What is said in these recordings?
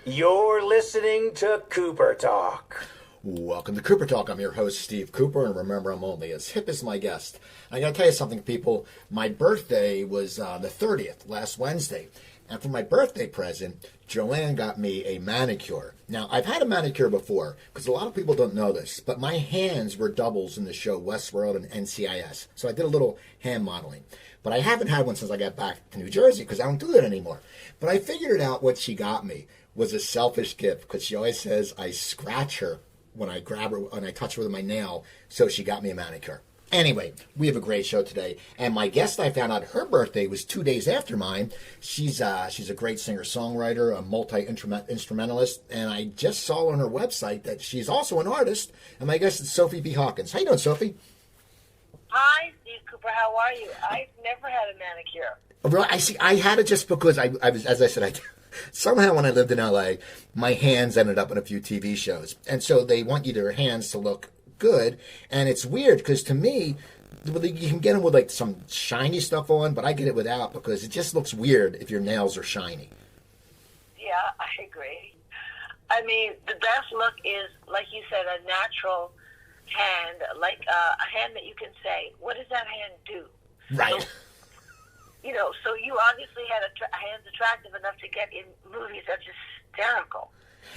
You're listening to Cooper Talk. Welcome to Cooper Talk. I'm your host, Steve Cooper, and remember, I'm only as hip as my guest. I got to tell you something, people. My birthday was the 30th, last Wednesday. And for my birthday present, Joanne got me a manicure. Now, I've had a manicure before, because a lot of people don't know this, but my hands were doubles in the show Westworld and NCIS. So I did a little hand modeling. But I haven't had one since I got back to New Jersey, because I don't do that anymore. But I figured out what she got me was a selfish gift, because she always says I scratch her when I grab her, when I touch her with my nail, so she got me a manicure. Anyway, we have a great show today, and my guest, I found out her birthday was 2 days after mine. She's a great singer-songwriter, a multi-instrumentalist, and I just saw on her website that she's also an artist, and my guest is Sophie B. Hawkins. How you doing, Sophie? Hi, Steve Cooper. How are you? I've never had a manicure. Well, I see. I had it just because I was, as I said, somehow when I lived in L.A., my hands ended up in a few TV shows, and so they want their hands to look good, and it's weird because to me, you can get them with like some shiny stuff on, but I get it without because it just looks weird if your nails are shiny. Yeah, I agree. I mean, the best look is, like you said, a natural hand, like a hand that you can say, what does that hand do? Right. So, so you obviously had hands attractive enough to get in movies. That's hysterical.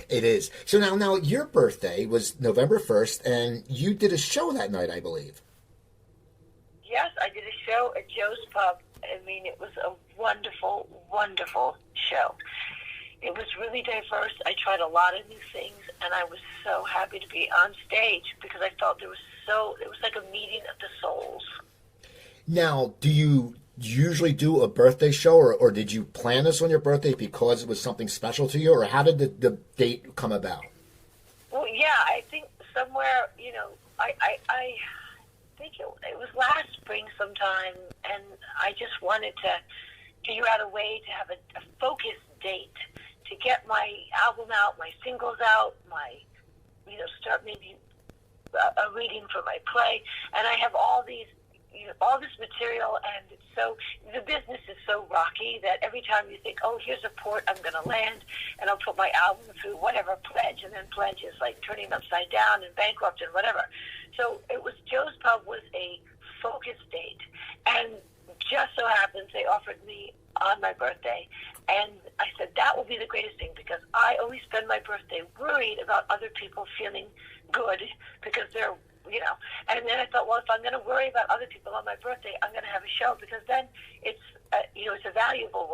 It is. So now your birthday was November 1st, and you did a show that night, I believe. Yes, I did a show at Joe's Pub. I mean, it was a wonderful, wonderful show. It was really diverse. I tried a lot of new things, and I was so happy to be on stage because I felt it was like a meeting of the souls. Now, do you usually do a birthday show, or did you plan this on your birthday because it was something special to you, or how did the date come about? Well, yeah, I think somewhere, I think it was last spring sometime, and I just wanted to figure out a way to have a focused date to get my album out, my singles out, start maybe a reading for my play, and I have all this material, and the business is so rocky that every time you think, oh, here's a port I'm going to land, and I'll put my album through whatever pledge, and then pledge is like turning upside down and bankrupt and whatever. So it was Joe's Pub was a focus date, and just so happens they offered me on my birthday, and I said that will be the greatest thing because I always spend my birthday worried about other people feeling good because they're and then I thought, well, if I'm going to worry about other people on my birthday, I'm going to have a show because then it's a valuable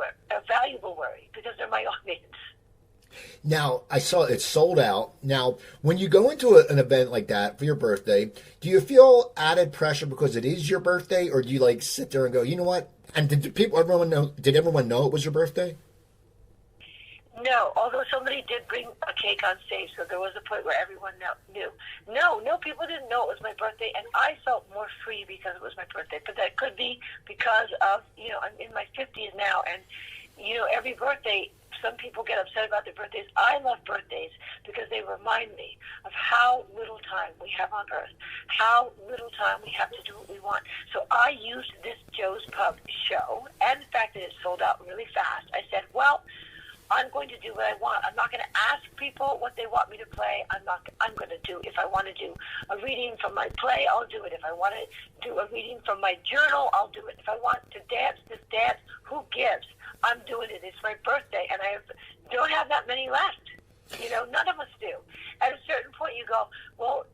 worry because they're my audience. Now, I saw it's sold out. Now, when you go into an event like that for your birthday, do you feel added pressure because it is your birthday, or do you sit there and go, you know what? And did everyone know it was your birthday? No, although somebody did bring a cake on stage, so there was a point where everyone knew. No, people didn't know it was my birthday, and I felt more free because it was my birthday. But that could be because of, I'm in my 50s now, and, every birthday, some people get upset about their birthdays. I love birthdays because they remind me of how little time we have on Earth, how little time we have to do what we want. So I used this Joe's Pub show, and the fact that it sold out really fast. I said, well, I'm going to do what I want. I'm not going to ask people what they want me to play. I'm going to do, if I want to do a reading from my play, I'll do it. If I want to do a reading from my journal, I'll do it. If I want to dance this dance, who gives? I'm doing it. It's my birthday, and I don't have that many left. None of us do. At a certain point, you go, well,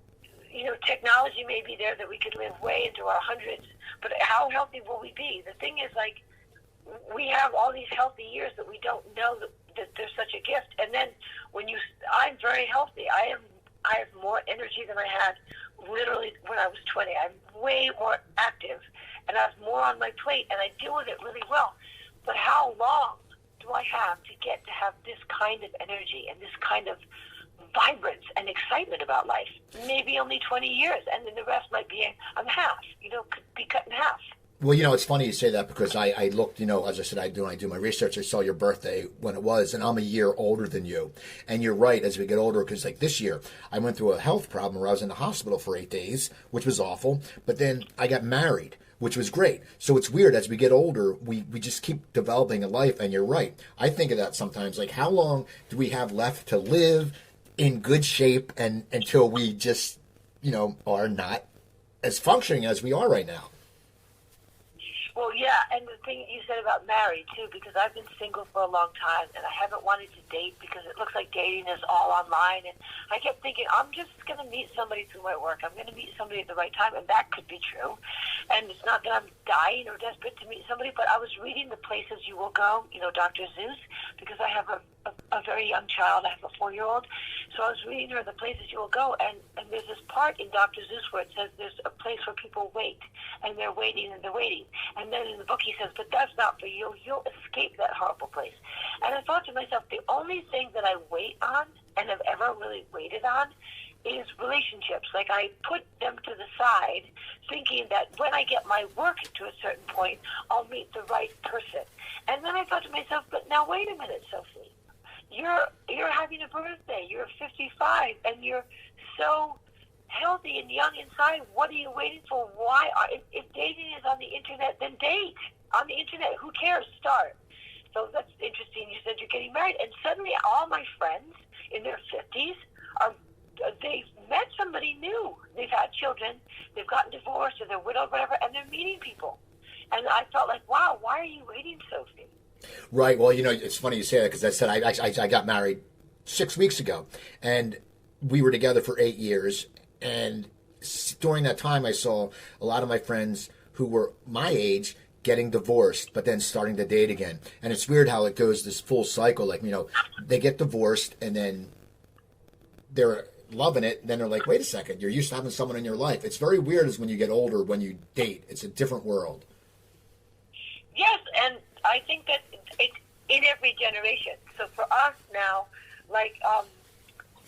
technology may be there that we could live way into our hundreds, but how healthy will we be? The thing is, we have all these healthy years that we don't know that there's such a gift. And then I'm very healthy. I have more energy than I had literally when I was 20. I'm way more active, and I have more on my plate, and I deal with it really well. But how long do I have to get to have this kind of energy and this kind of vibrance and excitement about life? Maybe only 20 years, and then the rest might be half, could be cut in half. Well, it's funny you say that because I looked, as I said, when I do my research, I saw your birthday when it was, and I'm a year older than you. And you're right, as we get older, because this year, I went through a health problem where I was in the hospital for 8 days, which was awful. But then I got married, which was great. So it's weird, as we get older, we just keep developing a life, and you're right. I think of that sometimes, like, how long do we have left to live in good shape and until we just, are not as functioning as we are right now? Well, yeah, and the thing you said about married, too, because I've been single for a long time, and I haven't wanted to date because it looks like dating is all online, and I kept thinking, I'm just going to meet somebody through my work. I'm going to meet somebody at the right time, and that could be true. And it's not that I'm dying or desperate to meet somebody, but I was reading The Places You Will Go, Dr. Seuss, because I have a very young child. I have a 4-year-old. So I was reading her The Places You Will Go, and there's this part in Dr. Seuss where it says there's a place where people wait, and they're waiting, and they're waiting. And then in the book he says, but that's not for you. You'll escape that horrible place. And I thought to myself, the only thing that I wait on and have ever really waited on is relationships. Like, I put them to the side thinking that when I get my work to a certain point, I'll meet the right person. And then I thought to myself, but now wait a minute, Sophie. You're having a birthday. You're 55, and you're so healthy and young inside. What are you waiting for? Why? If dating is on the internet, then date on the internet. Who cares? Start. So that's interesting. You said you're getting married, and suddenly all my friends in their 50s they've met somebody new. They've had children. They've gotten divorced, or they're widowed, whatever, and they're meeting people. And I felt like, wow, why are you waiting, Sophie? Right. Well, it's funny you say that, because I said I got married 6 weeks ago, and we were together for 8 years. And during that time, I saw a lot of my friends who were my age getting divorced, but then starting to date again. And it's weird how it goes this full cycle. Like, they get divorced, and then they're loving it. Then they're like, wait a second, you're used to having someone in your life. It's very weird as when you get older, when you date. It's a different world. Yes, and I think that it's in every generation. So for us now, like,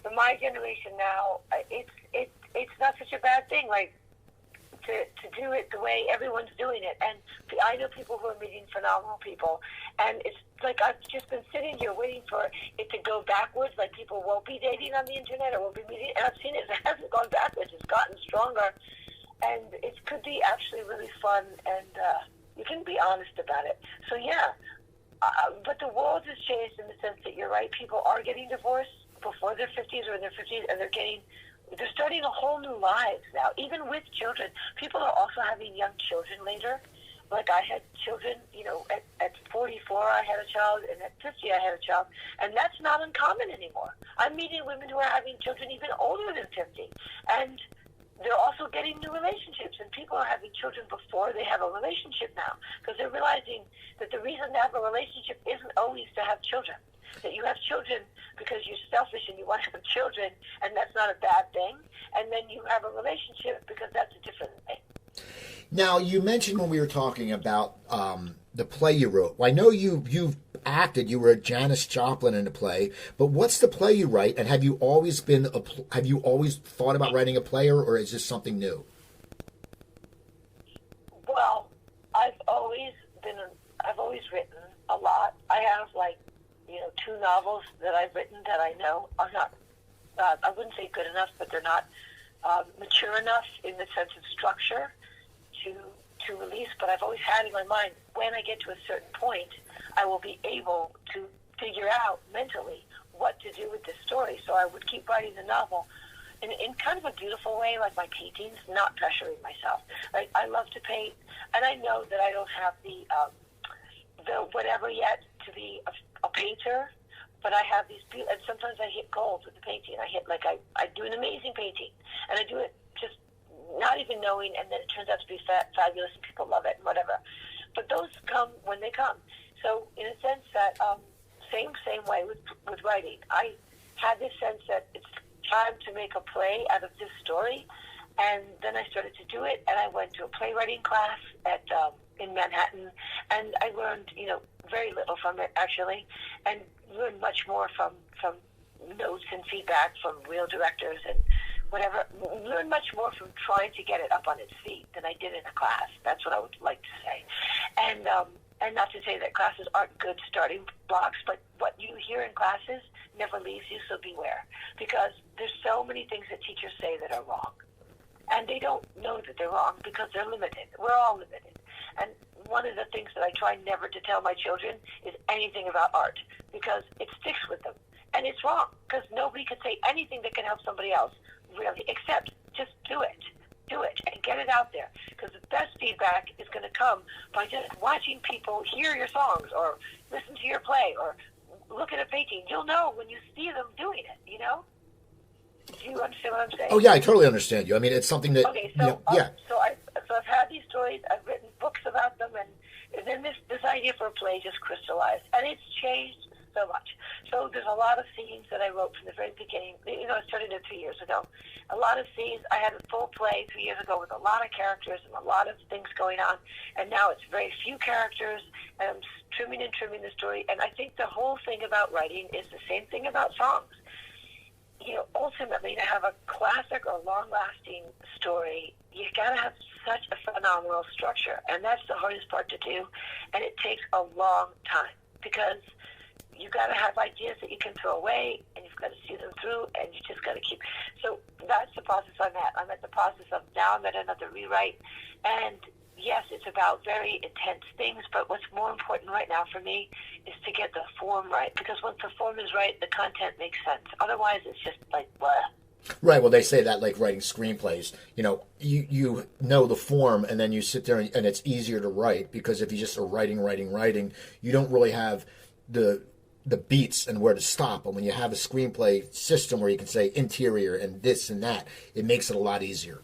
for my generation now, it's not such a bad thing, like, to do it the way everyone's doing it. And I know people who are meeting phenomenal people, and it's like I've just been sitting here waiting for it to go backwards, like people won't be dating on the internet or won't be meeting, and I've seen it hasn't gone backwards, it's gotten stronger, and it could be actually really fun, and you can be honest about it. So yeah, but the world has changed in the sense that you're right, people are getting divorced before their 50s or in their 50s, and they're starting a whole new lives now, even with children. People are also having young children later. Like, I had children, at 44 I had a child, and at 50 I had a child, and that's not uncommon anymore. I'm meeting women who are having children even older than 50, and they're also getting new relationships, and people are having children before they have a relationship now, because they're realizing that the reason to have a relationship isn't always to have children. That you have children because you're selfish and you want to have children, and that's not a bad thing. And then you have a relationship because that's a different thing. Now, you mentioned when we were talking about the play you wrote. Well, I know you've acted. You were Janis Joplin in a play, but what's the play you write? And have you always thought about writing a play, or is this something new? Well, I've always written a lot. I have 2 novels that I've written that I know are not, I wouldn't say good enough, but they're not mature enough in the sense of structure to release. But I've always had in my mind, when I get to a certain point, I will be able to figure out mentally what to do with this story. So I would keep writing the novel in kind of a beautiful way, like my paintings, not pressuring myself. Like, I love to paint, and I know that I don't have the whatever yet to be a painter, but I have these, and sometimes I hit gold with the painting. I do an amazing painting, and I do it just not even knowing, and then it turns out to be fabulous, and people love it, and whatever. But those come when they come. So in a sense that, same way with writing. I had this sense that it's time to make a play out of this story, and then I started to do it, and I went to a playwriting class in Manhattan, and I learned, very little from it, actually, and learned much more from notes and feedback from real directors and whatever. Learned much more from trying to get it up on its feet than I did in a class. That's what I would like to say. And not to say that classes aren't good starting blocks, but what you hear in classes never leaves you, so beware. Because there's so many things that teachers say that are wrong. And they don't know that they're wrong because they're limited. We're all limited. And one of the things that I try never to tell my children is anything about art because it sticks with them. And it's wrong because nobody can say anything that can help somebody else, really, except just do it. Do it and get it out there because the best feedback is going to come by just watching people hear your songs or listen to your play or look at a painting. You'll know when you see them doing it, you know? Do you understand what I'm saying? Oh, yeah, I totally understand you. I mean, it's something that... Okay, so, yeah. So I've had these stories, I've written books about them, and then this idea for a play just crystallized, and it's changed so much. So there's a lot of scenes that I wrote from the very beginning. You know, I started it 3 years ago. A lot of scenes. I had a full play 3 years ago with a lot of characters and a lot of things going on, and now it's very few characters, and I'm trimming the story, and I think the whole thing about writing is the same thing about songs. You know, ultimately, to have a classic or long-lasting story, you got to have such a phenomenal structure, and that's the hardest part to do, and it takes a long time because you got to have ideas that you can throw away, and you've got to see them through, and you just got to keep. So that's the process I'm at. I'm at the process of now I'm at another rewrite, and yes, it's about very intense things, but what's more important right now for me is to get the form right, because once the form is right, the content makes sense. Otherwise, it's just like, blah. Right, well, they say that like writing screenplays, you know, you know the form, and then you sit there, and it's easier to write, because if you just are writing, you don't really have the beats and where to stop. And when you have a screenplay system where you can say interior and this and that, it makes it a lot easier.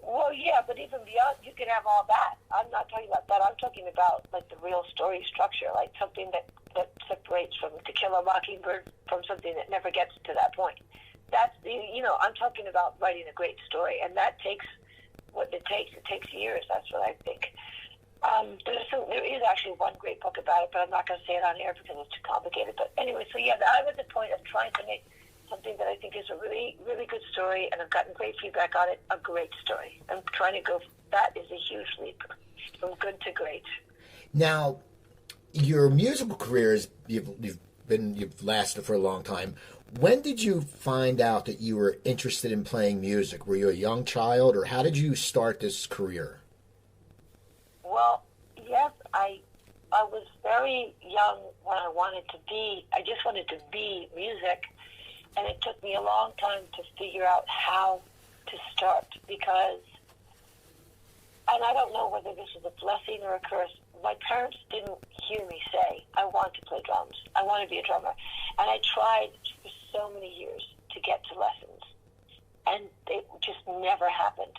Well, yeah, but even beyond, you can have all that. I'm not talking about that. I'm talking about like the real story structure, like something that separates from To Kill a Mockingbird from something that never gets to that point. That's I'm talking about writing a great story, and that takes what it takes. It takes years. That's what I think. There is actually one great book about it, but I'm not going to say it on air because it's too complicated. But anyway, so yeah, I'm at the point of trying to make something that I think is a really, really good story, and I've gotten great feedback on it, a great story. I'm trying to go, that is a huge leap from good to great. Now, your musical career is, you've lasted for a long time. When did you find out that you were interested in playing music? Were you a young child, or how did you start this career? Well, yes, I was very young when I just wanted to be music. And it took me a long time to figure out how to start because, and I don't know whether this is a blessing or a curse, my parents didn't hear me say, I want to play drums. I want to be a drummer. And I tried for so many years to get to lessons. And it just never happened.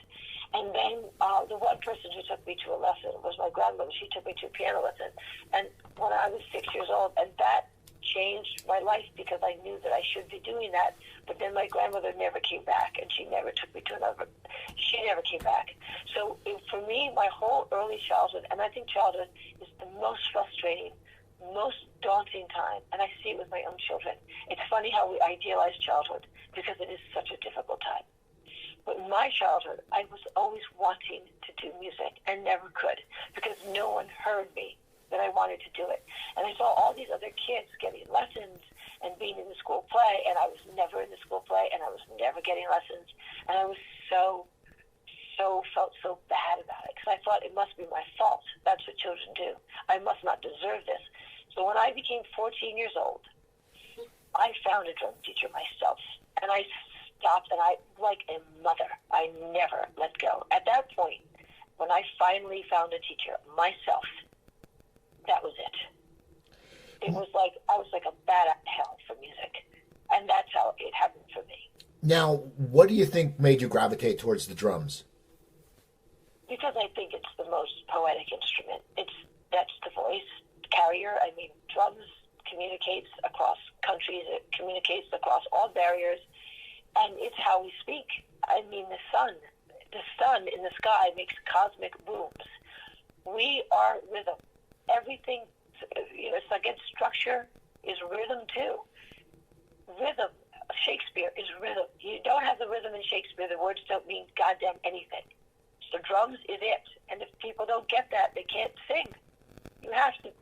And then the one person who took me to a lesson was my grandmother. She took me to a piano lesson. And when I was 6 years old, and that changed my life because I knew that I should be doing that. But then my grandmother never came back, and she never took me to another. She never came back. So for me, my whole early childhood, and I think childhood is the most frustrating, most daunting time, and I see it with my own children. It's funny how we idealize childhood because it is such a difficult time. But in my childhood, I was always wanting to do music and never could because no one heard me that I wanted to do it. And I saw all these other kids getting lessons and being in the school play, and I was never in the school play, and I was never getting lessons. And I was felt so bad about it because I thought it must be my fault. That's what children do. I must not deserve this. So when I became 14 years old, I found a drum teacher myself, and I stopped, and I, like a mother, I never let go. At that point, when I finally found a teacher myself, that was it. It was like, I was like a bat out of hell for music. And that's how it happened for me. Now, what do you think made you gravitate towards the drums? Because I think it's the most poetic instrument. That's the voice carrier. I mean, drums communicates across countries. It communicates across all barriers. And it's how we speak. I mean, the sun in the sky makes cosmic booms. We are rhythm. Everything, it's like its structure is rhythm too. Rhythm, Shakespeare is rhythm. You don't have the rhythm in Shakespeare, the words don't mean goddamn anything. So drums is it. And if people don't get that, they can't sing. You have to,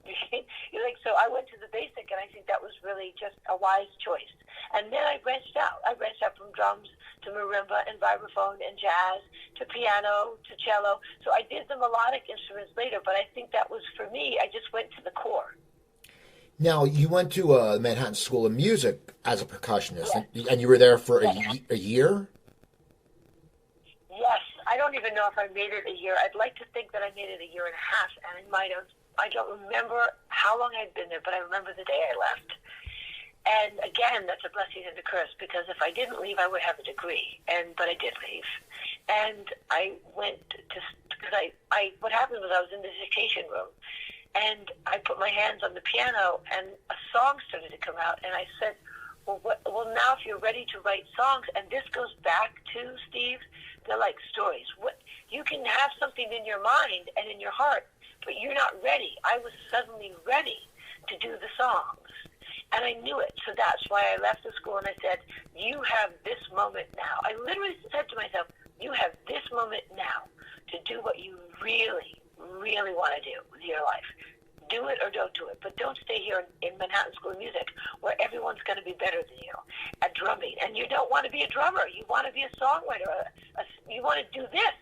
so I went to the basic, and I think that was really just a wise choice. And then I branched out. I branched out from drums to marimba and vibraphone and jazz to piano to cello. So I did the melodic instruments later, but I think that was, for me, I just went to the core. Now, you went to Manhattan School of Music as a percussionist, Yes. and you were there for Yes. a year? Yes. I don't even know if I made it a year. I'd like to think that I made it a year and a half, and I might have. I don't remember how long I'd been there, but I remember the day I left. And again, that's a blessing and a curse, because if I didn't leave, I would have a degree. But I did leave. And I went to, because what happened was I was in the dictation room, and I put my hands on the piano, and a song started to come out, and I said, well, now if you're ready to write songs, and this goes back to, Steve, they're like stories. You can have something in your mind and in your heart, but you're not ready. I was suddenly ready to do the songs. And I knew it. So that's why I left the school and I said, you have this moment now. I literally said to myself, you have this moment now to do what you really, really want to do with your life. Do it or don't do it. But don't stay here in Manhattan School of Music where everyone's going to be better than you at drumming. And you don't want to be a drummer. You want to be a songwriter. You want to do this.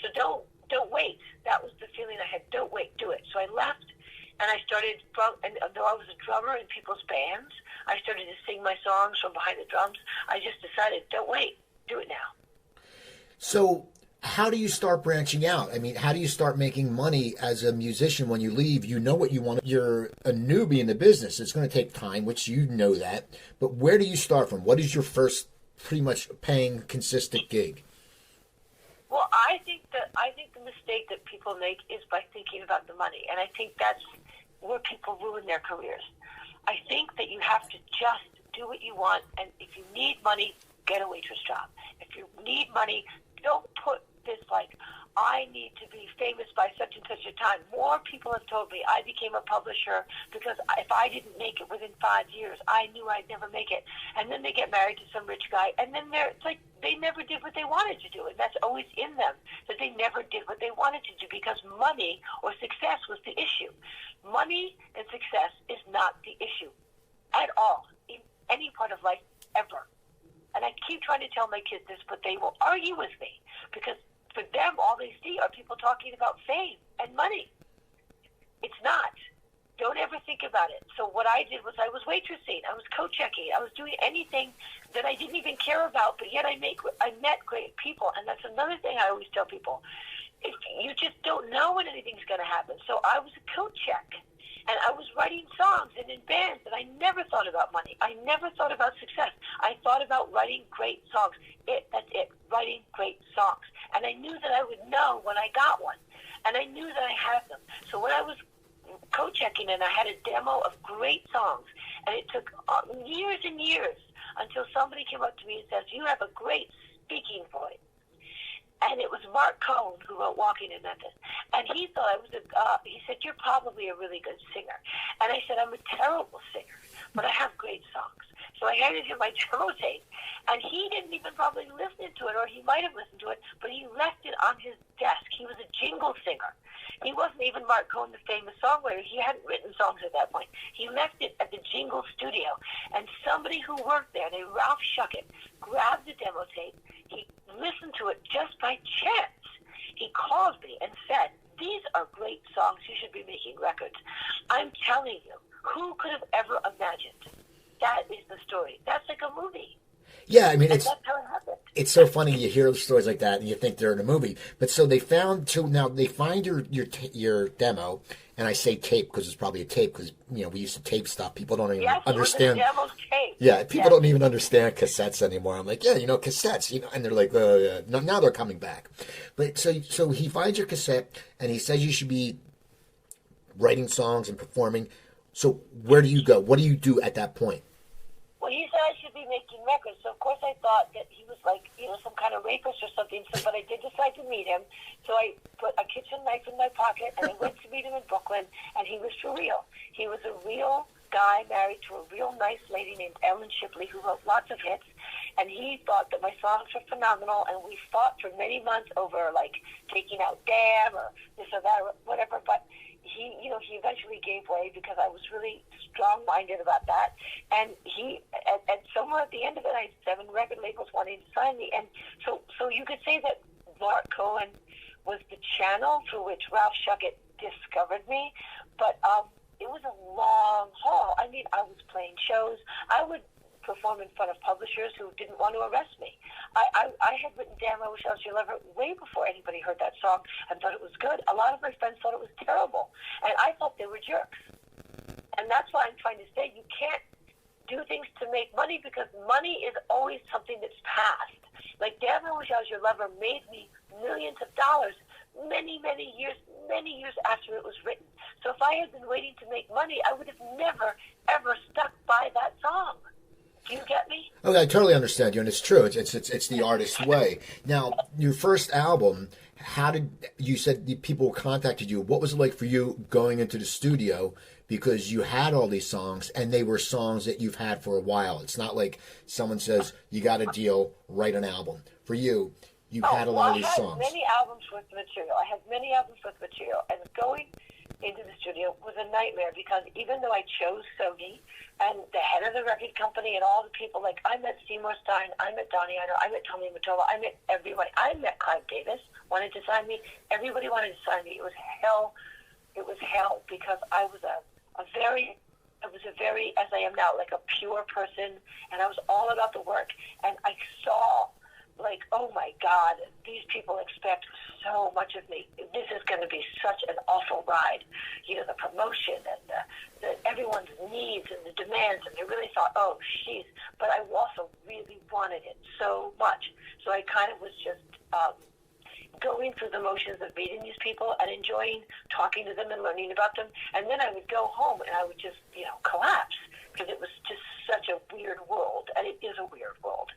So don't wait. That was the feeling I had. Don't wait. Do it. So I left. And I started, and though I was a drummer in people's bands, I started to sing my songs from behind the drums. I just decided, don't wait, do it now. So how do you start branching out? I mean, how do you start making money as a musician when you leave? You know what you want. You're a newbie in the business. It's going to take time, which you know that. But where do you start from? What is your first pretty much paying consistent gig? Well, I think the mistake that people make is by thinking about the money. And I think that's where people ruin their careers. I think that you have to just do what you want, and if you need money, get a waitress job. If you need money, don't put this like, I need to be famous by such and such a time. More people have told me I became a publisher because if I didn't make it within 5 years, I knew I'd never make it. And then they get married to some rich guy, and then it's like they never did what they wanted to do. And that's always in them, that they never did what they wanted to do because money or success was the issue. Money and success is not the issue at all in any part of life ever. And I keep trying to tell my kids this, but they will argue with me because for them, all they see are people talking about fame and money. It's not. Don't ever think about it. So what I did was I was waitressing. I was coat checking. I was doing anything that I didn't even care about, but yet I met great people. And that's another thing I always tell people. If you just don't know when anything's going to happen. So I was a coat check. And I was writing songs and in bands, and I never thought about money. I never thought about success. I thought about writing great songs. That's it, writing great songs. And I knew that I would know when I got one. And I knew that I had them. So when I was co-checking and I had a demo of great songs, and it took years and years until somebody came up to me and says, you have a great speaking voice. And it was Mark Cohn who wrote Walking in Memphis. And he thought I was he said, you're probably a really good singer. And I said, I'm a terrible singer, but I have great songs. So I handed him my demo tape. And he didn't even probably listen to it, or he might have listened to it, but he left it on his desk. He was a jingle singer. He wasn't even Mark Cohn, the famous songwriter. He hadn't written songs at that point. He left it at the jingle studio. And somebody who worked there, named Ralph Shuckett, grabbed the demo tape. He listened to it just by chance. He called me and said, these are great songs. You should be making records. I'm telling you, who could have ever imagined? That is the story. That's like a movie. Yeah, I mean, that's how it happened. It's so funny. You hear stories like that and you think they're in a movie. But so they find your demo, and I say tape because it's probably a tape because, we used to tape stuff. People don't even understand. Yes, it was a demo's tape. Yeah, people don't even understand cassettes anymore. I'm like, cassettes, and they're like, now they're coming back. But so he finds your cassette and he says you should be writing songs and performing. So where do you go? What do you do at that point? Well, he said I should be making records. So, of course, I thought that he was like, some kind of rapist or something. So, but I did decide to meet him. So I put a kitchen knife in my pocket, and I went to meet him in Brooklyn, and he was for real. He was a real guy married to a real nice lady named Ellen Shipley who wrote lots of hits. And he thought that my songs were phenomenal, and we fought for many months over, like, taking out Damn or this or that or whatever. But he eventually gave way because I was really strong-minded about that. And and somewhere at the end of it, I had 7 record labels wanting to sign me. And so you could say that Mark Cohen was the channel through which Ralph Shuckett discovered me. But it was a long haul. I mean, I was playing shows. I would perform in front of publishers who didn't want to arrest me. I had written Damn I Wish I Was Your Lover way before anybody heard that song and thought it was good. A lot of my friends thought it was terrible, and I thought they were jerks. And that's why I'm trying to say you can't do things to make money, because money is always something that's past. Like Damn I Wish I Was Your Lover made me millions of dollars many years after it was written. So if I had been waiting to make money, I would have never, ever stuck by that song. Do you get me? Okay, I totally understand you, and it's true. It's the artist's way. Now, your first album, you said people contacted you. What was it like for you going into the studio, because you had all these songs and they were songs that you've had for a while? It's not like someone says you got a deal, write an album. For you, you had a lot of these songs. I had many albums worth of material. And going into the studio was a nightmare, because even though I chose Sony and the head of the record company and all the people, like I met Seymour Stein, I met Donnie Ienner, I met Tommy Mottola, I met everybody. I met Clive Davis, wanted to sign me. Everybody wanted to sign me. It was hell. It was hell, because I was a very, as I am now, like a pure person, and I was all about the work. And I saw, like, oh my God, these people expect so much of me. This is going to be such an awful ride. You know, the promotion and the everyone's needs and the demands. And I really thought, oh, jeez. But I also really wanted it so much. So I kind of was just going through the motions of meeting these people and enjoying talking to them and learning about them. And then I would go home and I would just, collapse, because it was just such a weird world. And it is a weird world.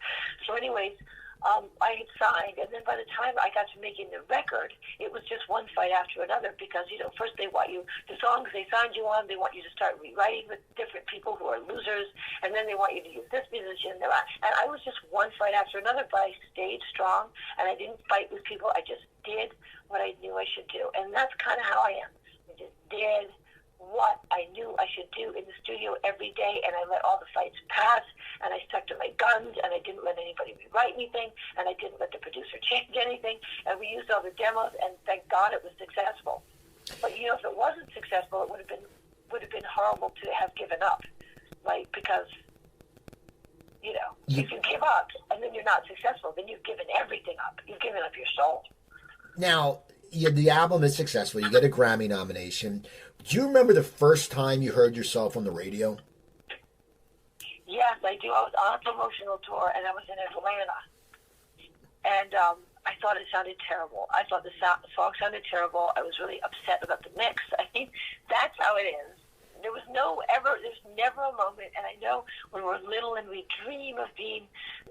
So anyways, I had signed, and then by the time I got to making the record, it was just one fight after another, because, first they want you, the songs they signed you on, they want you to start rewriting with different people who are losers, and then they want you to use this musician, and I was just one fight after another, but I stayed strong, and I didn't fight with people. I just did what I knew I should do, and that's kind of how I am. I just did what I knew I should do in the studio every day, and I let all the fights pass, and I stuck to my guns, and I didn't let anybody rewrite anything, and I didn't let the producer change anything, and we used all the demos, and thank God it was successful. But if it wasn't successful, it would have been horrible to have given up, like, because if you give up and then you're not successful, then you've given everything up. You've given up your soul. Now, the album is successful. You get a Grammy nomination. Do you remember the first time you heard yourself on the radio? Yes, I do. I was on a promotional tour, and I was in Atlanta. And I thought it sounded terrible. I thought the song sounded terrible. I was really upset about the mix. I think that's how it is. There's never a moment, and I know when we're little and we dream of being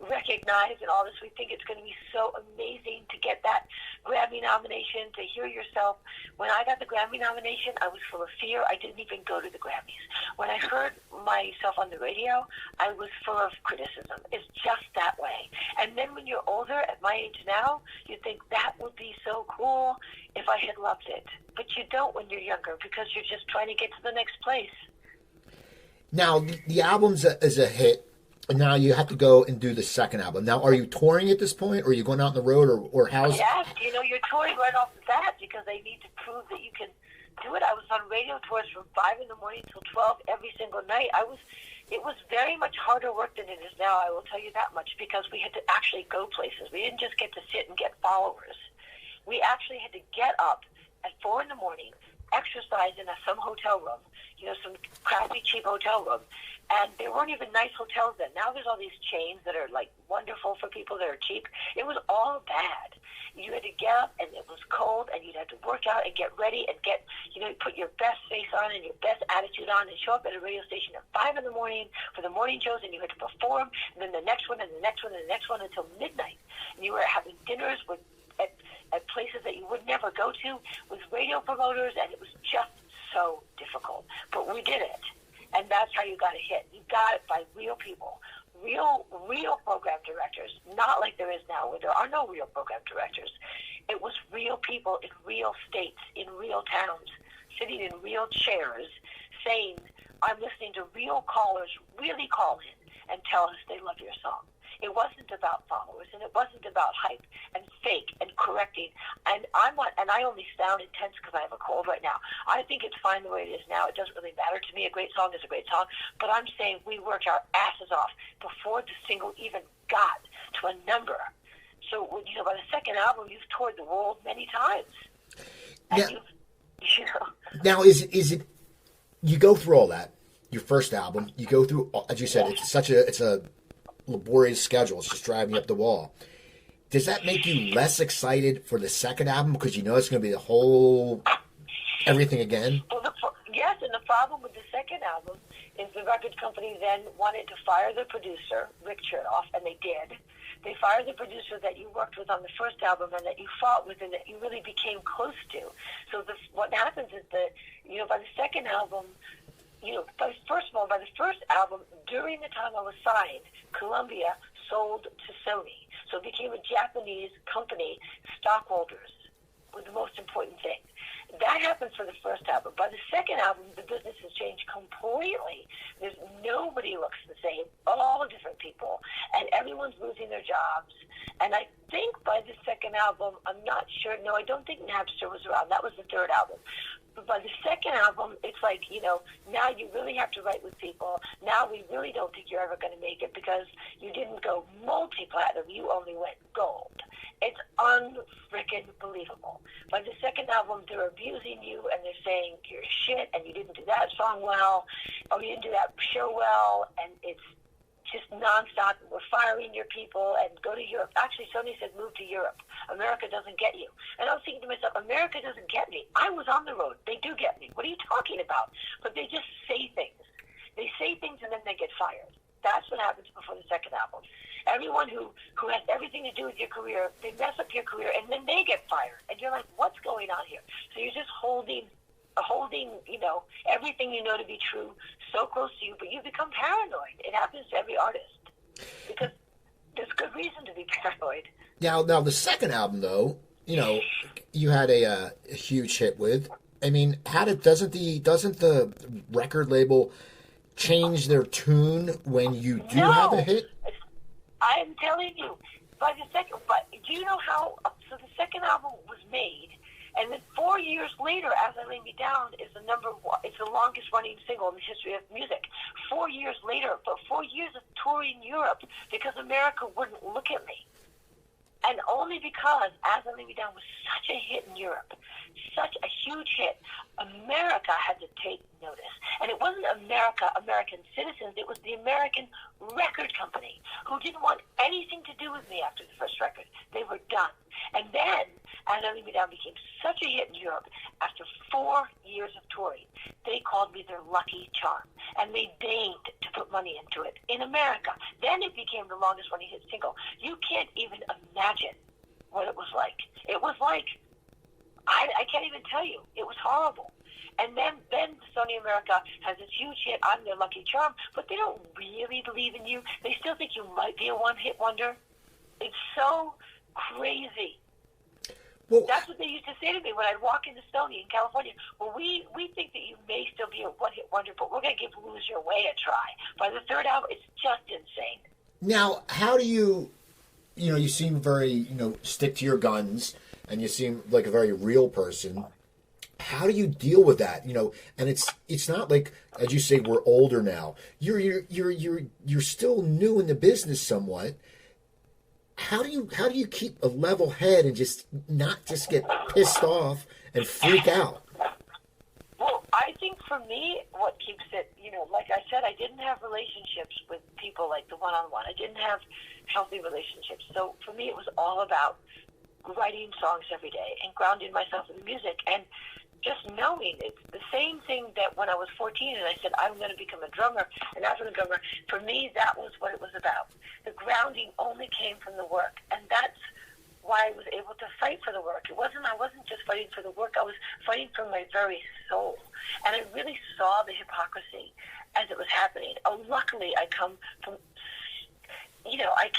recognized and all this, we think it's going to be so amazing to get that Grammy nomination, to hear yourself. When I got the Grammy nomination, I was full of fear. I didn't even go to the Grammys. When I heard myself on the radio, I was full of criticism. It's just that way. And then when you're older, at my age now, you think that would be so cool if I had loved it. But you don't when you're younger, because you're just trying to get to the next place. Now, the album's is a hit, and now you have to go and do the second album. Now, are you touring at this point, or are you going out on the road, or how's... Yes, you're touring right off the bat, because they need to prove that you can do it. I was on radio tours from 5 in the morning till 12 every single night. It was very much harder work than it is now, I will tell you that much, because we had to actually go places. We didn't just get to sit and get followers. We actually had to get up at 4 in the morning, exercise in some hotel room, some crappy, cheap hotel room. And there weren't even nice hotels then. Now there's all these chains that are, like, wonderful for people that are cheap. It was all bad. You had to get up, and it was cold, and you'd have to work out and get ready and put your best face on and your best attitude on and show up at a radio station at 5 in the morning for the morning shows, and you had to perform, and then the next one and the next one and the next one until midnight. And you were having dinners at places that you would never go to with radio promoters, and it was just so difficult. But we did it, and that's how you got a hit. You got it by real people, real program directors, not like there is now, where there are no real program directors. It was real people in real states, in real towns, sitting in real chairs saying, I'm listening to real callers really call in and tell us they love your song. It wasn't about followers, and it wasn't about hype and fake and correcting. And I only sound intense because I have a cold right now. I think it's fine the way it is now. It doesn't really matter to me. A great song is a great song. But I'm saying we worked our asses off before the single even got to a number. So, by the second album, you've toured the world many times. And now, is it? You go through all that. Your first album, you go through, as you said, it's a laborious schedule. It's just driving you up the wall. Does that make you less excited for the second album because you know it's going to be the whole everything again? Well, yes, and the problem with the second album is the record company then wanted to fire the producer, Rick Chernoff, and they did. They fired the producer that you worked with on the first album and that you fought with and that you really became close to. So what happens is that, by the second album, first of all, by the first album, during the time I was signed, Columbia sold to Sony. So it became a Japanese company. Stockholders was the most important thing. That happened for the first album. By the second album, the business has changed completely. Nobody looks the same, all different people, and everyone's losing their jobs. And I think by the second album, I'm not sure. No, I don't think Napster was around. That was the third album. But by the second album, it's like, now you really have to write with people. Now we really don't think you're ever going to make it because you didn't go multi-platinum. You only went gold. It's unfreaking believable. By the second album, they're abusing you and they're saying you're shit and you didn't do that song well or you didn't do that show well, and it's just nonstop. We're firing your people and go to Europe. Actually, Sony said move to Europe. America doesn't get you. And I was thinking to myself, America doesn't get me. I was on the road. They do get me. What are you talking about? But they just say things. They say things and then they get fired. That's what happens before the second album. Everyone who has everything to do with your career, they mess up your career and then they get fired. And you're like, what's going on here? So you're just holding, everything you know to be true so close to you, but you become paranoid. It happens to every artist because there's good reason to be paranoid. Now the second album, though, you had a huge hit with. I mean, doesn't the record label change their tune when you do have a hit? I'm telling you, but do you know how? So the second album was made, and then 4 years later, As I Lay Me Down is the number one. It's the longest running single in the history of music. 4 years later, but 4 years of touring Europe because America wouldn't look at me. And only because As I Lay Me Down was such a hit in Europe, such a huge hit, America had to take notice. And it wasn't American citizens, it was the American record company who didn't want anything to do with me after the first record. They were done. And then As I Lay Me Down became such a hit in Europe after 4 years of touring. They called me their lucky charm. And they deigned to put money into it in America. Then it became the longest running hit single. You can't even imagine what it was like. It was like, I can't even tell you. It was horrible. And then Sony America has this huge hit, I'm their lucky charm, but they don't really believe in you. They still think you might be a one-hit wonder. It's so crazy. Well, that's what they used to say to me when I'd walk into Sony in California. Well, we think that you may still be a one-hit wonder, but we're going to give Lose Your Way a try. By the third album, it's just insane. Now, how do you seem very, stick to your guns, and you seem like a very real person. How do you deal with that? And it's not like, as you say, we're older now. You're still new in the business somewhat. How do you keep a level head and just not just get pissed off and freak out? Well, I think for me, what keeps it, like I said, I didn't have relationships with people like the one-on-one. I didn't have healthy relationships. So for me, it was all about writing songs every day and grounding myself in music and just knowing it's the same thing that when I was 14 and I said, I'm going to become a drummer, an African drummer. For me, that was what it was about. The grounding only came from the work. And that's why I was able to fight for the work. I wasn't just fighting for the work. I was fighting for my very soul. And I really saw the hypocrisy as it was happening. Luckily, I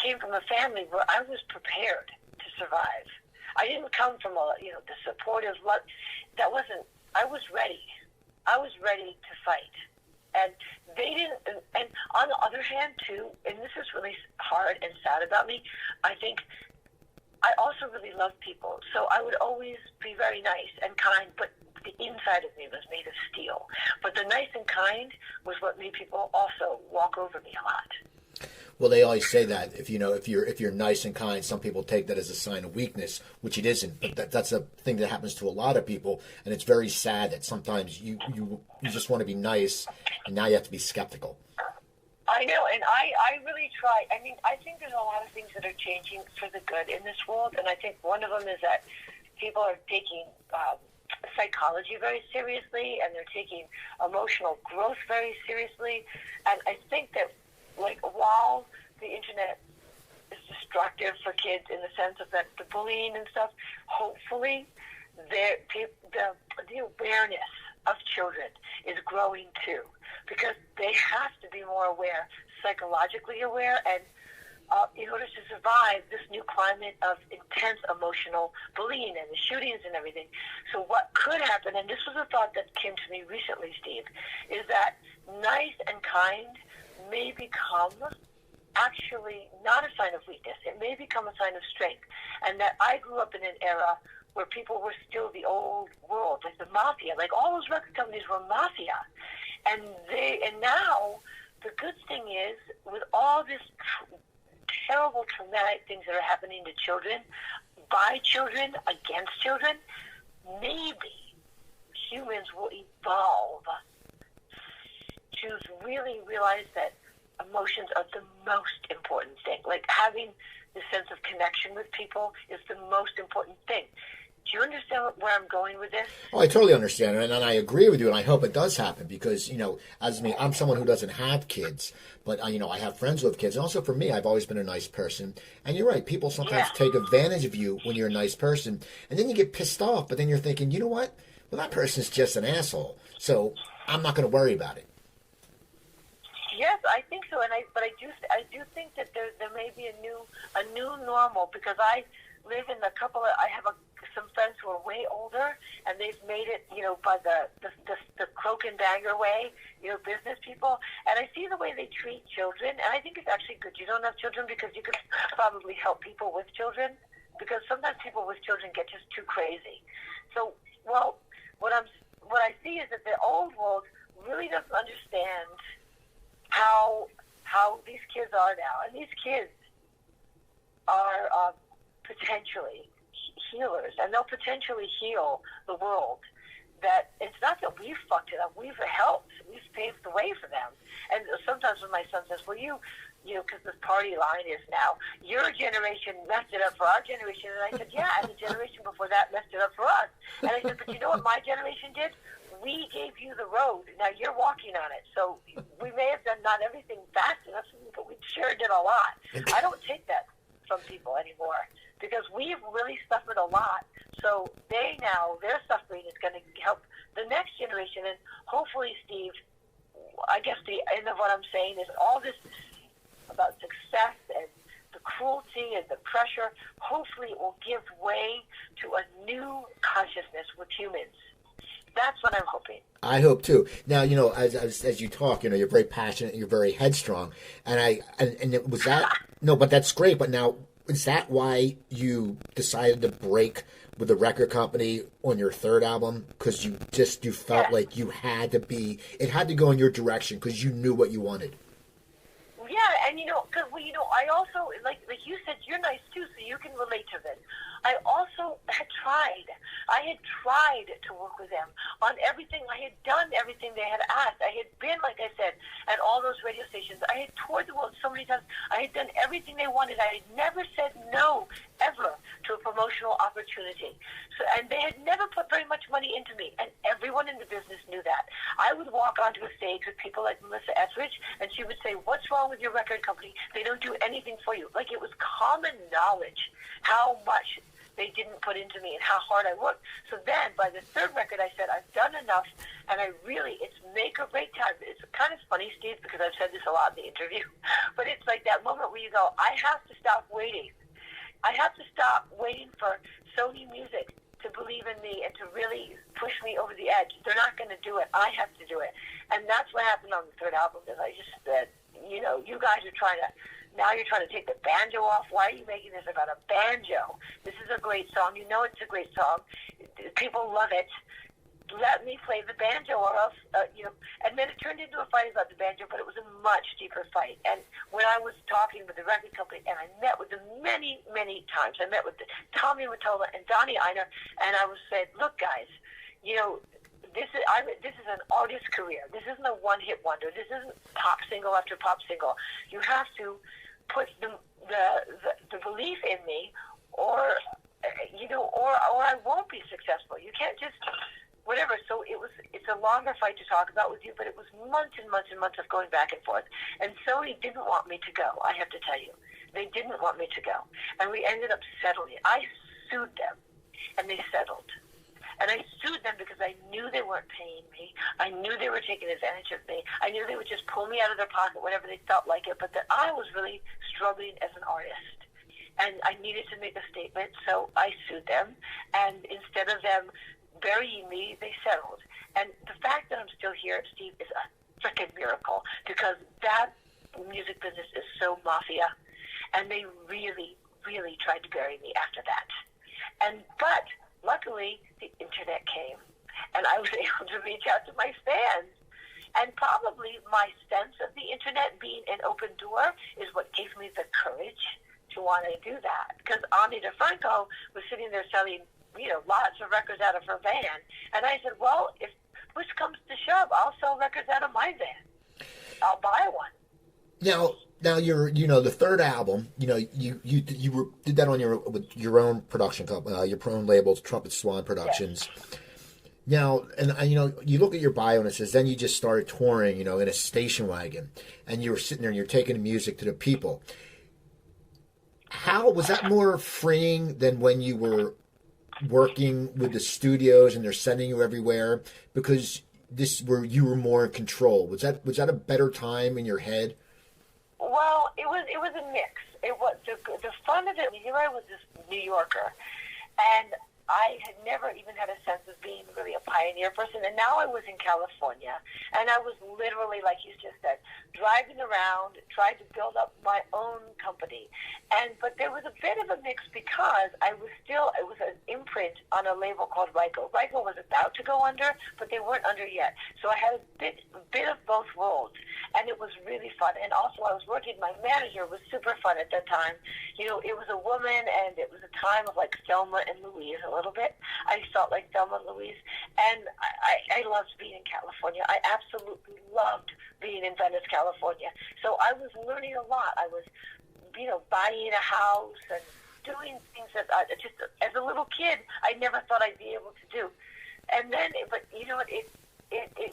came from a family where I was prepared to survive. I didn't come from the supportive love. That wasn't I was ready. I was ready to fight. And they didn't, and on the other hand, too, and this is really hard and sad about me, I think I also really love people. So I would always be very nice and kind, but the inside of me was made of steel. But the nice and kind was what made people also walk over me a lot. Well, they always say that if you're nice and kind, some people take that as a sign of weakness, which it isn't. But that's a thing that happens to a lot of people, and it's very sad that sometimes you just want to be nice, and now you have to be skeptical. I know, and I really try. I mean, I think there's a lot of things that are changing for the good in this world, and I think one of them is that people are taking psychology very seriously, and they're taking emotional growth very seriously, and I think that, like, while the internet is destructive for kids in the sense of that the bullying and stuff, hopefully the awareness of children is growing too, because they have to be more aware, psychologically aware, and in order to survive this new climate of intense emotional bullying and the shootings and everything. So what could happen, and this was a thought that came to me recently, Steve, is that nice and kind may become actually not a sign of weakness. It may become a sign of strength. And that I grew up in an era where people were still the old world, like the mafia, like all those record companies were mafia. And now the good thing is, with all this terrible traumatic things that are happening to children, by children, against children, maybe humans will evolve to really realize that emotions are the most important thing. Like, having the sense of connection with people is the most important thing. Do you understand where I'm going with this? Oh, I totally understand, and I agree with you, and I hope it does happen, because, as me, I'm someone who doesn't have kids, but, I have friends with kids, and also for me, I've always been a nice person, and you're right, people sometimes take advantage of you when you're a nice person, and then you get pissed off, but then you're thinking, you know what? Well, that person's just an asshole, so I'm not going to worry about it. Yes, I think so, but I do think that there may be a new normal, because I live in I have some friends who are way older, and they've made it, by the cloak and dagger way, business people, and I see the way they treat children, and I think it's actually good you don't have children, because you could probably help people with children, because sometimes people with children get just too crazy. So, well, what I see is that the old world really doesn't understand how these kids are now, and these kids are potentially healers, and they'll potentially heal the world. That it's not that we've fucked it up, we've helped, we've paved the way for them. And sometimes when my son says, well, because this party line is now, your generation messed it up for our generation, and I said, yeah, and the generation before that messed it up for us. And I said, but you know what my generation did? We gave you the road. Now you're walking on it. So we may have done not everything fast enough, but we sure did a lot. I don't take that from people anymore, because we've really suffered a lot. So their suffering is going to help the next generation. And hopefully, Steve, I guess the end of what I'm saying is all this about success and the cruelty and the pressure, hopefully it will give way to a new consciousness with humans. That's what I'm hoping. I hope too. Now, as you talk, you're very passionate, you're very headstrong, and it was that. No, but that's great. But now, is that why you decided to break with the record company on your third album? Because you felt like it had to go in your direction because you knew what you wanted. Yeah, and because I also, like you said, you're nice too, so you can relate to this. I also had tried. I had tried to work with them on everything. I had done everything they had asked. I had been, like I said, at all those radio stations. I had toured the world so many times. I had done everything they wanted. I had never said no, ever, to a promotional opportunity. So, and they had never put very much money into me, and everyone in the business knew that. I would walk onto a stage with people like Melissa Etheridge, and she would say, what's wrong with your record company? They don't do anything for you. Like, it was common knowledge how much they didn't put into me and how hard I worked. So then, by the third record, I said, I've done enough, and it's make or break time. It's kind of funny, Steve, because I've said this a lot in the interview, but it's like that moment where you go, I have to stop waiting. I have to stop waiting for Sony Music to believe in me and to really push me over the edge. They're not going to do it. I have to do it. And that's what happened on the third album, is I just said, you know, you guys are trying to, now you're trying to take the banjo off. Why are you making this about a banjo? This is a great song. You know it's a great song. People love it. Let me play the banjo, or else, you know. And then it turned into a fight about the banjo, but it was a much deeper fight. And when I was talking with the record company, and I met with them many, many times, I met with Tommy Mottola and Donnie Einer, and I was saying, look, guys, you know, this is an artist's career. This isn't a one-hit wonder. This isn't pop single after pop single. You have to put the belief in me, or you know, or I won't be successful. You can't just whatever. So it's a longer fight to talk about with you, but it was months and months and months of going back and forth. And Sony didn't want me to go, I have to tell you. They didn't want me to go. And we ended up settling. I sued them, and they settled. And I sued them because I knew they weren't paying me. I knew they were taking advantage of me. I knew they would just pull me out of their pocket whenever they felt like it, but that I was really struggling as an artist. And I needed to make a statement, so I sued them. And instead of them burying me, they settled. And the fact that I'm still here, Steve, is a freaking miracle, because that music business is so mafia, and they really, really tried to bury me after that. But luckily, the internet came, and I was able to reach out to my fans. And probably my sense of the internet being an open door is what gave me the courage to want to do that. Because Ani DeFranco was sitting there selling, you know, lots of records out of her van. And I said, well, if push comes to shove, I'll sell records out of my van. I'll buy one. Now you know, the third album, you know, you did that on with your own production company, your own label, Trumpet Swan Productions. Yes. Now, and you know, you look at your bio and it says then you just started touring, you know, in a station wagon, and you were sitting there and you're taking the music to the people. How was that more freeing than when you were working with the studios and they're sending you everywhere, because you were more in control? Was that a better time in your head? Well, it was a mix. It was the fun of it. Here I was this New Yorker, and I had never even had a sense of being really a pioneer person. And now I was in California, and I was literally, like you just said, driving around, trying to build up my own company. But there was a bit of a mix, because it was an imprint on a label called Ryko. Ryko was about to go under, but they weren't under yet. So I had a bit of both worlds, and it was really fun. And also I was working, my manager was super fun at that time. You know, it was a woman, and it was a time of like Thelma and Louise a little bit. I felt like Thelma and Louise, and I loved being in California. I absolutely loved being in Venice, California. So I was learning a lot. I was, you know, buying a house and doing things that just as a little kid I never thought I'd be able to do. And then, but you know, it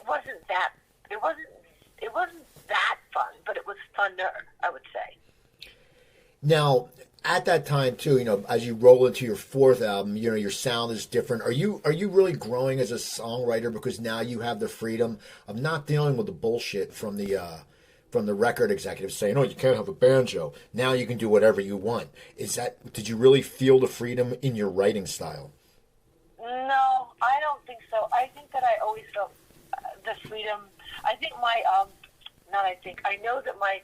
wasn't that fun, but it was funner, I would say. Now, at that time too, you know, as you roll into your fourth album, you know, your sound is different. Are you really growing as a songwriter because now you have the freedom of not dealing with the bullshit from the record executives saying, "Oh, you can't have a banjo." Now you can do whatever you want. Did you really feel the freedom in your writing style? No, I don't think so. I think that I always felt the freedom. I think I know that my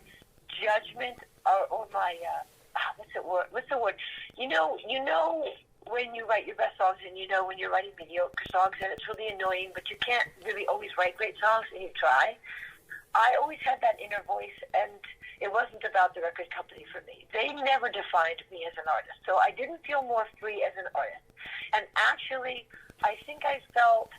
judgment or my what's the word? You know when you write your best songs, and you know when you're writing mediocre songs, and it's really annoying, but you can't really always write great songs, and you try. I always had that inner voice, and it wasn't about the record company for me. They never defined me as an artist, so I didn't feel more free as an artist. And actually, I think I felt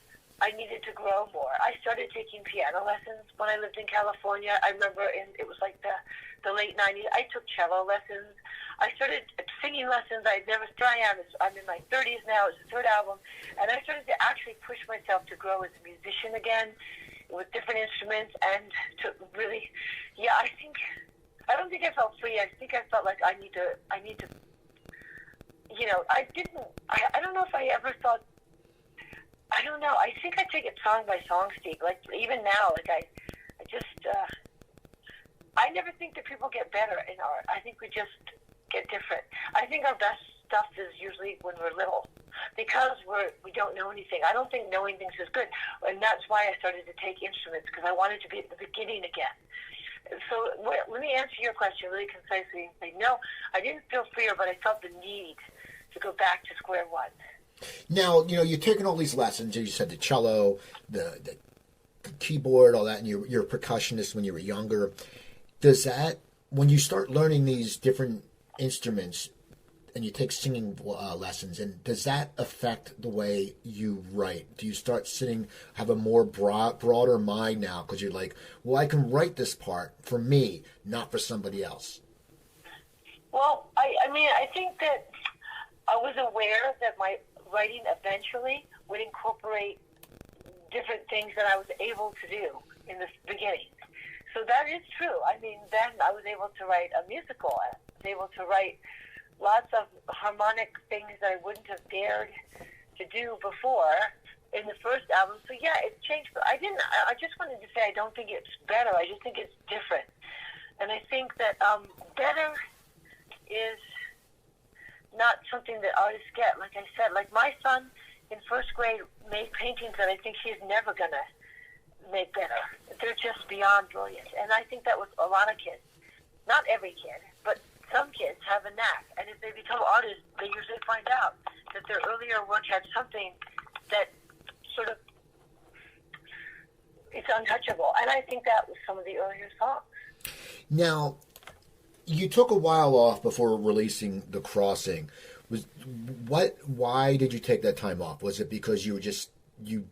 I needed to grow more. I started taking piano lessons when I lived in California. I remember it was like the late 90s. I took cello lessons. I started singing lessons. I'm in my 30s now. It's the third album. And I started to actually push myself to grow as a musician again with different instruments, and to really, I don't think I felt free. I think I felt like I need to, you know, I don't know if I ever thought, I don't know. I think I take it song by song, Steve. Like, even now, like, I never think that people get better in art. I think we just get different. I think our best stuff is usually when we're little, because we don't know anything. I don't think knowing things is good, and that's why I started to take instruments, because I wanted to be at the beginning again. So let me answer your question really concisely and say, no, I didn't feel freer, but I felt the need to go back to square one. Now, you're taking all these lessons. You said the cello, the keyboard, all that, and you're a percussionist when you were younger. Does that, when you start learning these different instruments and you take singing lessons, and does that affect the way you write? Do you start have a more broader mind now because you're like, well, I can write this part for me, not for somebody else? Well, I mean, I think that I was aware that my writing eventually would incorporate different things that I was able to do in the beginning. So that is true. I mean, then I was able to write a musical. I was able to write lots of harmonic things that I wouldn't have dared to do before in the first album. So yeah, it's changed. But I just wanted to say I don't think it's better. I just think it's different. And I think that better is not something that artists get. Like I said, like my son in first grade made paintings that I think he's never going to make better. They're just beyond brilliant. And I think that with a lot of kids, not every kid, but some kids have a knack. And if they become artists, they usually find out that their earlier work had something that sort of, it's untouchable. And I think that was some of the earlier songs. Now, you took a while off before releasing The Crossing. Why did you take that time off? Was it because you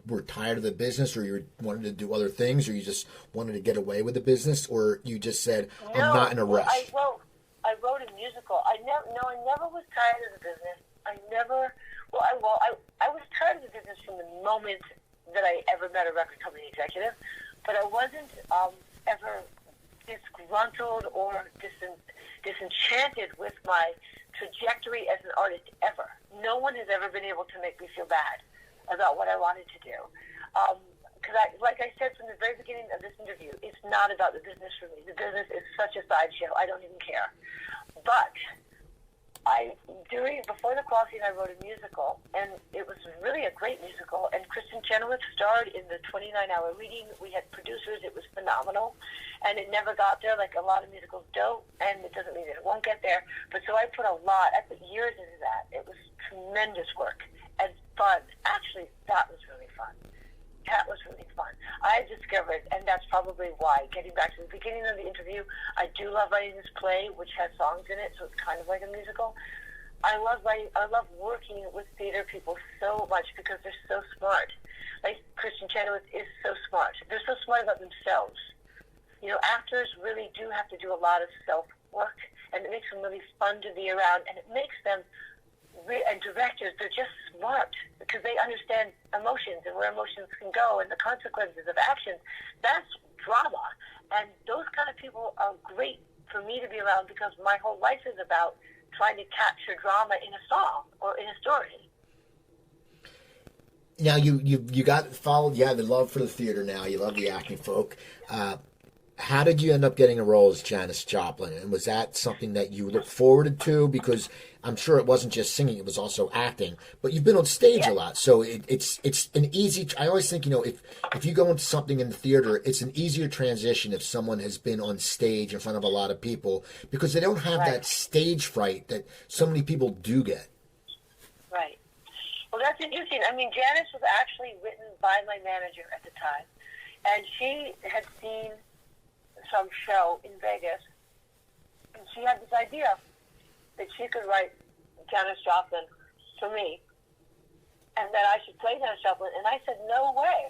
were tired of the business, or you wanted to do other things, or you just wanted to get away with the business, or you just said, I'm not in a rush? I wrote a musical. I never was tired of the business. I was tired of the business from the moment that I ever met a record company executive, but I wasn't ever disgruntled or disenchanted with my trajectory as an artist ever. No one has ever been able to make me feel bad about what I wanted to do. Because like I said from the very beginning of this interview, it's not about the business for me. The business is such a sideshow. I don't even care. But before The Crossing, I wrote a musical, and it was really a great musical. And Kristen Chenoweth starred in the 29-hour reading. We had producers. It was phenomenal, and it never got there like a lot of musicals don't. And it doesn't mean that it won't get there. But so I put years into that. It was tremendous work and fun. Actually, that was really fun. That was really fun. I discovered, and that's probably why, getting back to the beginning of the interview, I do love writing this play, which has songs in it, so it's kind of like a musical. I love working with theater people so much because they're so smart. Like Kristen Chenoweth is so smart. They're so smart about themselves. Actors really do have to do a lot of self-work, and it makes them really fun to be around, and it makes them, and directors, they're just smart because they understand emotions and where emotions can go and the consequences of actions. That's drama. And those kind of people are great for me to be around because my whole life is about trying to capture drama in a song or in a story. Now, you have the love for the theater now. You love the acting folk. How did you end up getting a role as Janis Joplin? And was that something that you looked forward to? Because I'm sure it wasn't just singing, it was also acting. But you've been on stage a lot, so it's an easy... I always think, if you go into something in the theater, it's an easier transition if someone has been on stage in front of a lot of people, because they don't have that stage fright that so many people do get. Right. Well, that's interesting. I mean, Janis was actually written by my manager at the time, and she had seen some show in Vegas, and she had this idea that she could write Janis Joplin for me, and that I should play Janis Joplin. And I said, no way.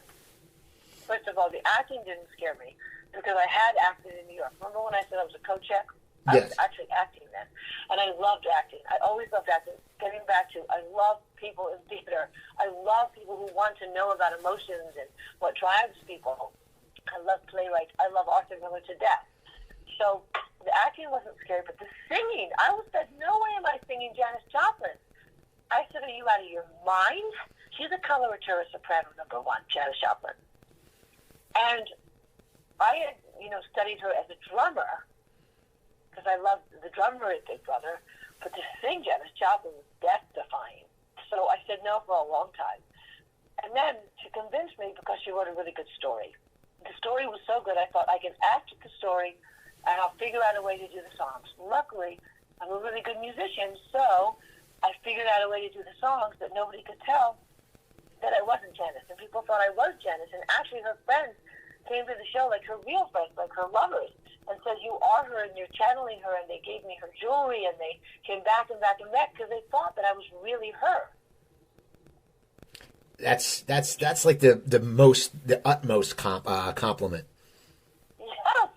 First of all, the acting didn't scare me because I had acted in New York. Remember when I said I was a co-check? I was actually acting then, and I loved acting. I always loved acting. Getting back to, I love people in theater. I love people who want to know about emotions and what drives people. I love playwrights. I love Arthur Miller to death. So the acting wasn't scary, but the singing, I was said, no way am I singing Janis Joplin. I said, are you out of your mind? She's a coloratura soprano #1, Janis Joplin. And I had, studied her as a drummer, because I loved the drummer at Big Brother, but to sing Janis Joplin was death-defying. So I said no for a long time. And then she convinced me because she wrote a really good story. The story was so good, I thought I can act the story and I'll figure out a way to do the songs. Luckily, I'm a really good musician, so I figured out a way to do the songs that nobody could tell that I wasn't Janis. And people thought I was Janis. And actually her friends came to the show, like her real friends, like her lovers, and said, you are her and you're channeling her. And they gave me her jewelry and they came back and back and back because they thought that I was really her. That's like the utmost compliment. Yes,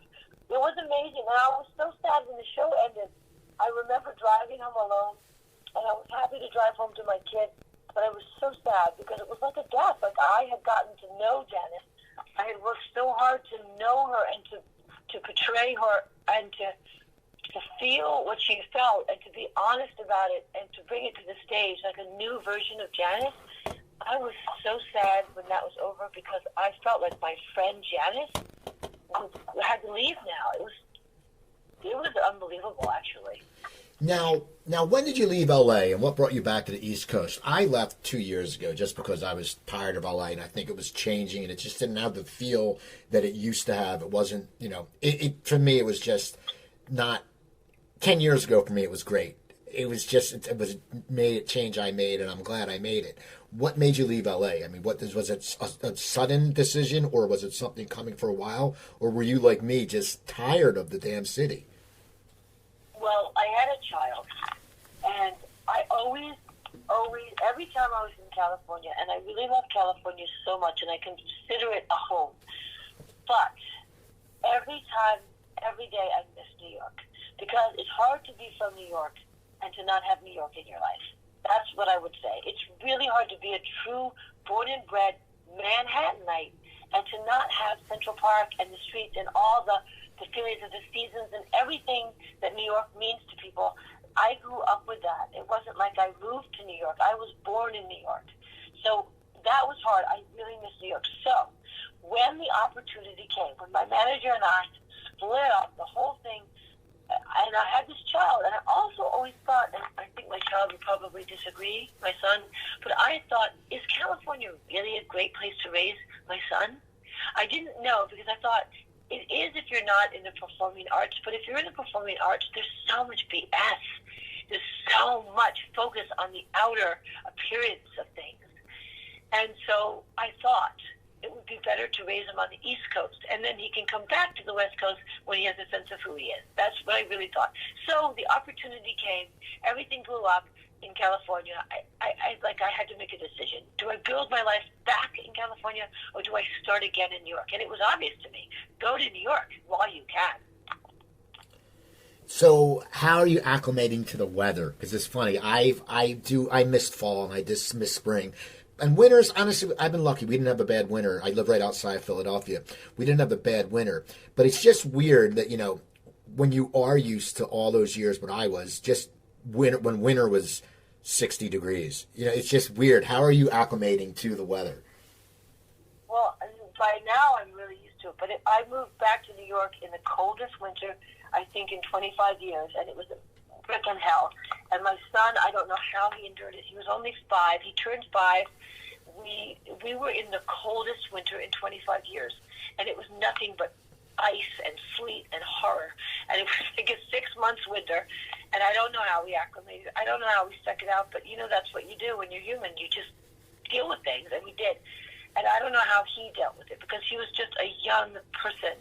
it was amazing, and I was so sad when the show ended. I remember driving home alone, and I was happy to drive home to my kid, but I was so sad because it was like a death. Like I had gotten to know Janis. I had worked so hard to know her and to portray her and to feel what she felt and to be honest about it and to bring it to the stage like a new version of Janis. I was so sad when that was over because I felt like my friend Janis had to leave now. It was unbelievable, actually. Now, when did you leave LA and what brought you back to the East Coast? I left 2 years ago just because I was tired of LA and I think it was changing and it just didn't have the feel that it used to have. It wasn't, for me, it was just not, 10 years ago for me, it was great. It was a change I made and I'm glad I made it. What made you leave LA? I mean, was it a sudden decision or was it something coming for a while? Or were you like me, just tired of the damn city? Well, I had a child, and I always, every time I was in California, and I really love California so much, and I consider it a home, but every day I miss New York, because it's hard to be from New York and to not have New York in your life. That's what I would say. It's really hard to be a true born and bred Manhattanite and to not have Central Park and the streets and all the feelings of the seasons and everything that New York means to people. I grew up with that. It wasn't like I moved to New York. I was born in New York. So that was hard. I really miss New York. So when the opportunity came, when my manager and I split up the whole thing, and I had this child, and I also always thought, and I think my child would probably disagree, my son, but I thought, is California really a great place to raise my son? I didn't know because I thought, it is if you're not in the performing arts, but if you're in the performing arts, there's so much BS. There's so much focus on the outer appearance of things. And so I thought it would be better to raise him on the East Coast, and then he can come back to the West Coast when he has a sense of who he is. That's what I really thought. So the opportunity came. Everything blew up in California. I had to make a decision. Do I build my life back in California, or do I start again in New York? And it was obvious to me. Go to New York while you can. So how are you acclimating to the weather? Because it's funny. I missed fall and I just missed spring. And winters, honestly, I've been lucky. We didn't have a bad winter. I live right outside Philadelphia. We didn't have a bad winter. But it's just weird that, when you are used to all those years when I was, just when winter was 60 degrees. It's just weird. How are you acclimating to the weather? Well, by now I'm really used to it. But I moved back to New York in the coldest winter, I think, in 25 years. And it was frickin' hell. And my son, I don't know how he endured it. He was only 5. He turned 5. We were in the coldest winter in 25 years, and it was nothing but ice and sleet and horror. And it was like a 6 months winter, and I don't know how we acclimated. I don't know how we stuck it out, but that's what you do when you're human. You just deal with things, and we did. And I don't know how he dealt with it because he was just a young person.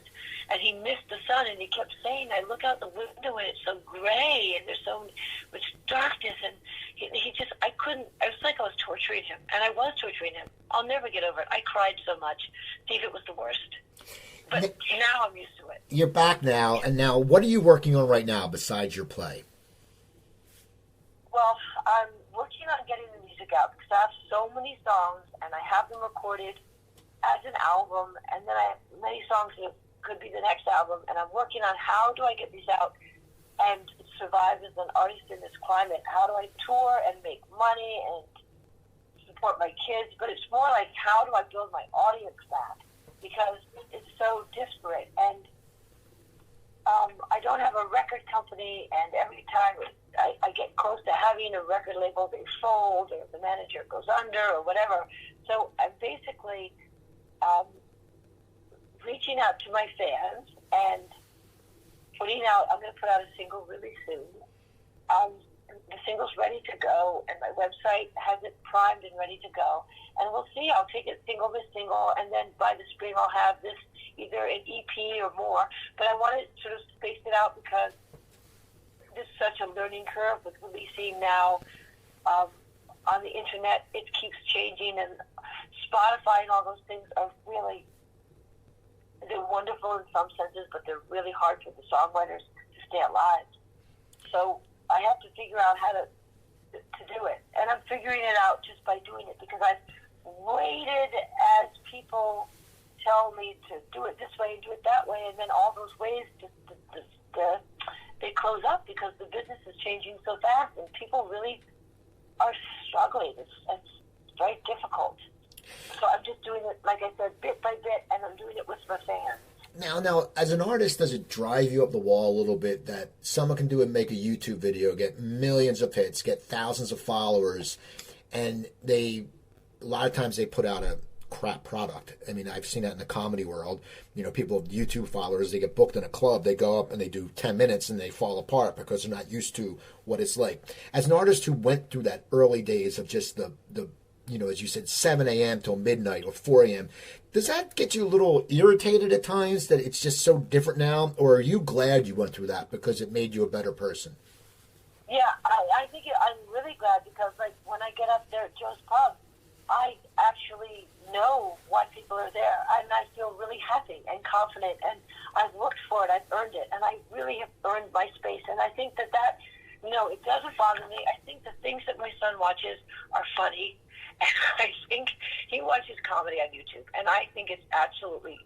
And he missed the sun, and he kept saying, I look out the window, and it's so gray, and there's so much darkness. And he just, I couldn't, I was like I was torturing him. And I was torturing him. I'll never get over it. I cried so much. Steve, it was the worst. But now I'm used to it. You're back now, and now what are you working on right now besides your play? Well, I'm working on getting the music out because I have so many songs, and I have them recorded as an album, and then I have many songs that could be the next album, and I'm working on how do I get these out and survive as an artist in this climate. How do I tour and make money and support my kids? But it's more like, how do I build my audience back? Because it's so disparate. And I don't have a record company, and every time I get close to having a record label, they fold, or the manager goes under, or whatever. So I'm basically reaching out to my fans and putting out, I'm going to put out a single really soon. The single's ready to go, and my website has it primed and ready to go. And we'll see. I'll take it single by single, and then by the spring I'll have this either an EP or more. But I want to sort of space it out because this is such a learning curve with releasing now on the internet. It keeps changing, and Spotify and all those things are really, they're wonderful in some senses, but they're really hard for the songwriters to stay alive. So I have to figure out how to do it. And I'm figuring it out just by doing it because I've waited as people tell me to do it this way and do it that way, and then all those ways they close up because the business is changing so fast and people really are struggling. It's very difficult. So I'm just doing it, like I said, bit by bit, and I'm doing it with my fans. Now, as an artist, does it drive you up the wall a little bit that someone can do and make a YouTube video, get millions of hits, get thousands of followers, and a lot of times they put out a crap product? I mean, I've seen that in the comedy world. You know, people with YouTube followers, they get booked in a club, they go up and they do 10 minutes and they fall apart because they're not used to what it's like. As an artist who went through that early days of just the you know, as you said, 7 a.m. till midnight or 4 a.m., does that get you a little irritated at times that it's just so different now? Or are you glad you went through that because it made you a better person? Yeah, I think I'm really glad because, like, when I get up there at Joe's Pub, I actually know why people are there, and I feel really happy and confident, and I've worked for it, I've earned it, and I really have earned my space, and I think that no, it doesn't bother me. I think the things that my son watches are funny, and I think he watches comedy on YouTube, and I think it's absolutely,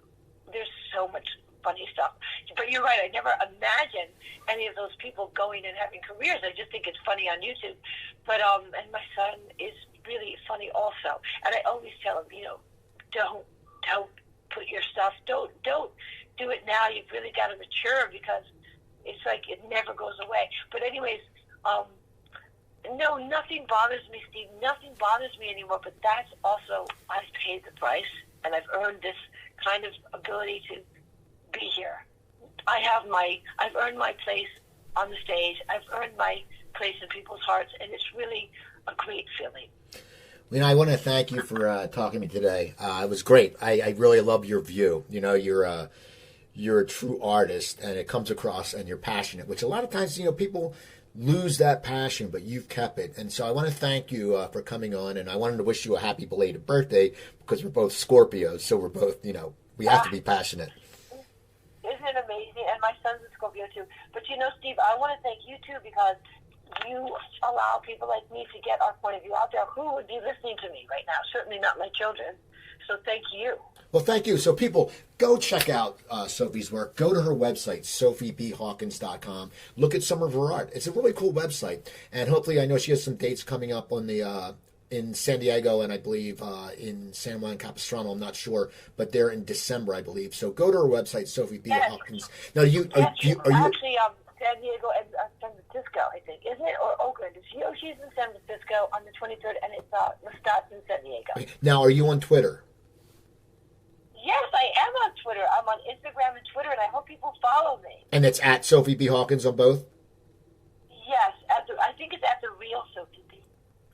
there's so much funny stuff. But you're right, I never imagined any of those people going and having careers. I just think it's funny on YouTube. But and my son is really funny also. And I always tell him, you know, don't put your stuff, don't do it now. You've really got to mature because it's like it never goes away. But anyways, no, nothing bothers me, Steve. Nothing bothers me anymore. But that's also, I've paid the price, and I've earned this kind of ability to be here. I've earned my place on the stage. I've earned my place in people's hearts, and it's really a great feeling. You know, I want to thank you for talking to me today. It was great. I really love your view. You know, you're a true artist, and it comes across, and you're passionate, which a lot of times, you know, people lose that passion, but you've kept it. And so I want to thank you for coming on, and I wanted to wish you a happy belated birthday because we're both Scorpios, so we're both, you know, we have to be passionate. Isn't it amazing? And my son's a Scorpio too. But you know, Steve, I want to thank you too because you allow people like me to get our point of view out there. Who would be listening to me right now? Certainly not my children. So thank you. Well, thank you. So people, go check out Sophie's work. Go to her website, sophiebhawkins.com. Look at some of her art. It's a really cool website. And hopefully, I know she has some dates coming up on the in San Diego and I believe in San Juan Capistrano. I'm not sure, but they're in December, I believe. So go to her website, Sophie B. Hawkins. Now, are you actually San Diego and San Francisco, I think, isn't it, or Oakland? She's in San Francisco on the 23rd, and it's Lestat in San Diego. Now, are you on Twitter? Yes, I am on Twitter. I'm on Instagram and Twitter, and I hope people follow me. And it's at Sophie B. Hawkins on both? Yes, I think it's at the real Sophie B.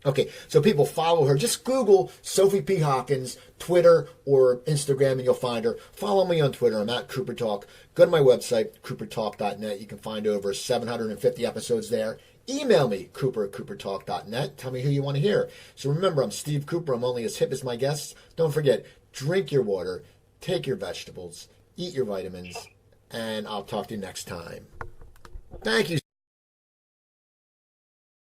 Okay, so people follow her. Just Google Sophie P. Hawkins, Twitter or Instagram, and you'll find her. Follow me on Twitter. I'm at Cooper Talk. Go to my website, coopertalk.net. You can find over 750 episodes there. Email me, cooper@coopertalk.net. Tell me who you want to hear. So remember, I'm Steve Cooper. I'm only as hip as my guests. Don't forget, drink your water, take your vegetables, eat your vitamins, and I'll talk to you next time. Thank you.